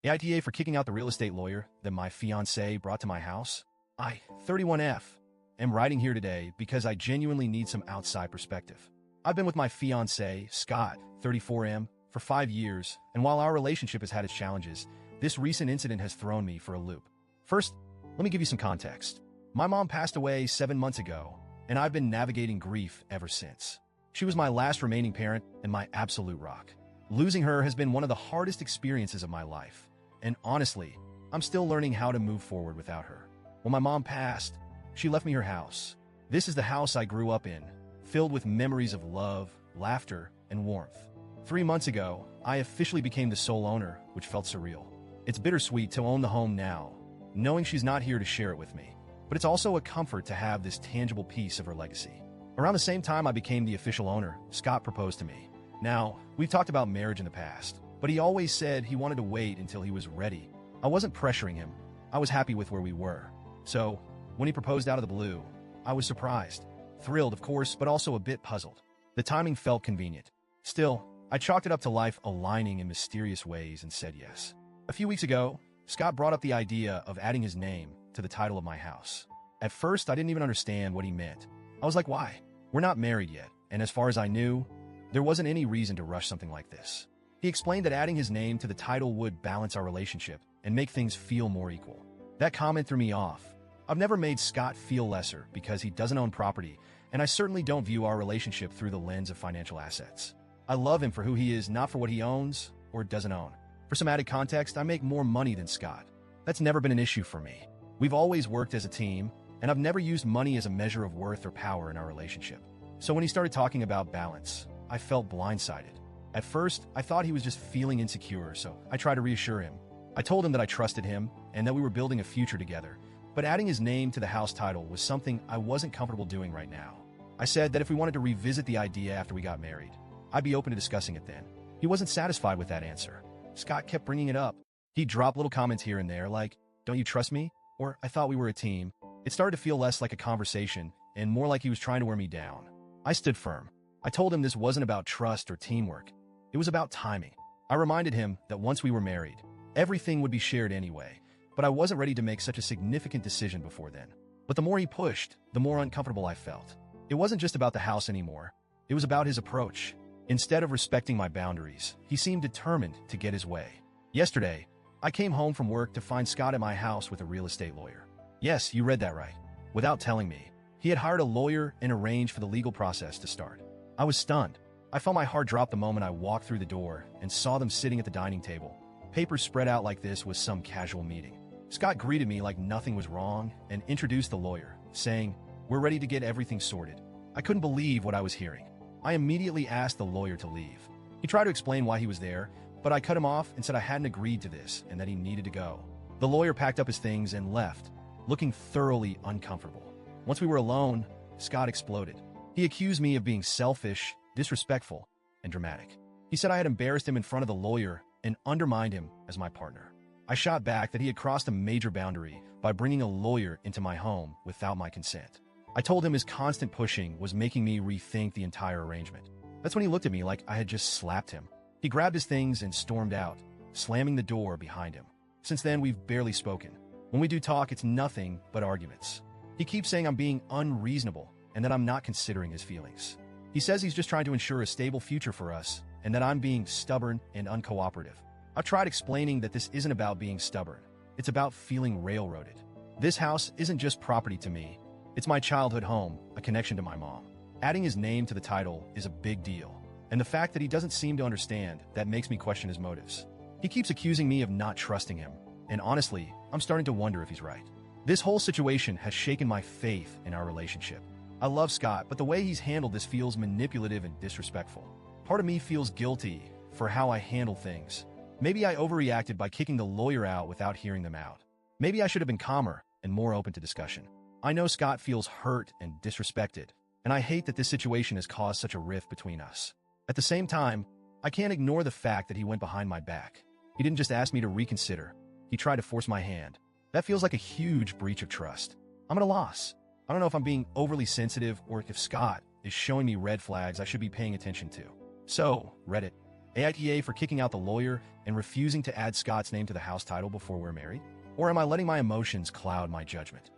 AITA for kicking out the real estate lawyer that my fiance brought to my house. I, 31F, am writing here today because I genuinely need some outside perspective. I've been with my fiance, Scott, 34M, for 5 years, and while our relationship has had its challenges, this recent incident has thrown me for a loop. First, let me give you some context. My mom passed away 7 months ago, and I've been navigating grief ever since. She was my last remaining parent and my absolute rock. Losing her has been one of the hardest experiences of my life, and honestly, I'm still learning how to move forward without her. When my mom passed, she left me her house. This is the house I grew up in, filled with memories of love, laughter, and warmth. 3 months ago, I officially became the sole owner, which felt surreal. It's bittersweet to own the home now, knowing she's not here to share it with me. But it's also a comfort to have this tangible piece of her legacy. Around the same time I became the official owner, Scott proposed to me. Now, we've talked about marriage in the past, but he always said he wanted to wait until he was ready. I wasn't pressuring him. I was happy with where we were. So, when he proposed out of the blue, I was surprised. Thrilled, of course, but also a bit puzzled. The timing felt convenient. Still, I chalked it up to life aligning in mysterious ways and said yes. A few weeks ago, Scott brought up the idea of adding his name to the title of my house. At first, I didn't even understand what he meant. I was like, why? We're not married yet, and as far as I knew, there wasn't any reason to rush something like this. He explained that adding his name to the title would balance our relationship and make things feel more equal. That comment threw me off. I've never made Scott feel lesser because he doesn't own property, and I certainly don't view our relationship through the lens of financial assets. I love him for who he is, not for what he owns or doesn't own. For some added context, I make more money than Scott. That's never been an issue for me. We've always worked as a team, and I've never used money as a measure of worth or power in our relationship. So when he started talking about balance, I felt blindsided. At first, I thought he was just feeling insecure, so I tried to reassure him. I told him that I trusted him and that we were building a future together, but adding his name to the house title was something I wasn't comfortable doing right now. I said that if we wanted to revisit the idea after we got married, I'd be open to discussing it then. He wasn't satisfied with that answer. Scott kept bringing it up. He'd drop little comments here and there like, "Don't you trust me?" Or, "I thought we were a team." It started to feel less like a conversation and more like he was trying to wear me down. I stood firm. I told him this wasn't about trust or teamwork. It was about timing. I reminded him that once we were married, everything would be shared anyway, but I wasn't ready to make such a significant decision before then. But the more he pushed, the more uncomfortable I felt. It wasn't just about the house anymore. It was about his approach. Instead of respecting my boundaries, he seemed determined to get his way. Yesterday, I came home from work to find Scott at my house with a real estate lawyer. Yes, you read that right. Without telling me, he had hired a lawyer and arranged for the legal process to start. I was stunned. I felt my heart drop the moment I walked through the door and saw them sitting at the dining table. Papers spread out like this was some casual meeting. Scott greeted me like nothing was wrong and introduced the lawyer, saying, "We're ready to get everything sorted." I couldn't believe what I was hearing. I immediately asked the lawyer to leave. He tried to explain why he was there, but I cut him off and said I hadn't agreed to this and that he needed to go. The lawyer packed up his things and left, looking thoroughly uncomfortable. Once we were alone, Scott exploded. He accused me of being selfish, disrespectful, and dramatic. He said I had embarrassed him in front of the lawyer and undermined him as my partner. I shot back that he had crossed a major boundary by bringing a lawyer into my home without my consent. I told him his constant pushing was making me rethink the entire arrangement. That's when he looked at me like I had just slapped him. He grabbed his things and stormed out, slamming the door behind him. Since then, we've barely spoken. When we do talk, it's nothing but arguments. He keeps saying I'm being unreasonable and that I'm not considering his feelings. He says he's just trying to ensure a stable future for us and that I'm being stubborn and uncooperative. I've tried explaining that this isn't about being stubborn. It's about feeling railroaded. This house isn't just property to me. It's my childhood home, a connection to my mom. Adding his name to the title is a big deal, and the fact that he doesn't seem to understand that makes me question his motives. He keeps accusing me of not trusting him, and honestly, I'm starting to wonder if he's right. This whole situation has shaken my faith in our relationship. I love Scott, but the way he's handled this feels manipulative and disrespectful. Part of me feels guilty for how I handle things. Maybe I overreacted by kicking the lawyer out without hearing them out. Maybe I should have been calmer and more open to discussion. I know Scott feels hurt and disrespected, and I hate that this situation has caused such a rift between us. At the same time, I can't ignore the fact that he went behind my back. He didn't just ask me to reconsider. He tried to force my hand. That feels like a huge breach of trust. I'm at a loss. I don't know if I'm being overly sensitive or if Scott is showing me red flags I should be paying attention to. So, Reddit, AITA for kicking out the lawyer and refusing to add Scott's name to the house title before we're married? Or am I letting my emotions cloud my judgment?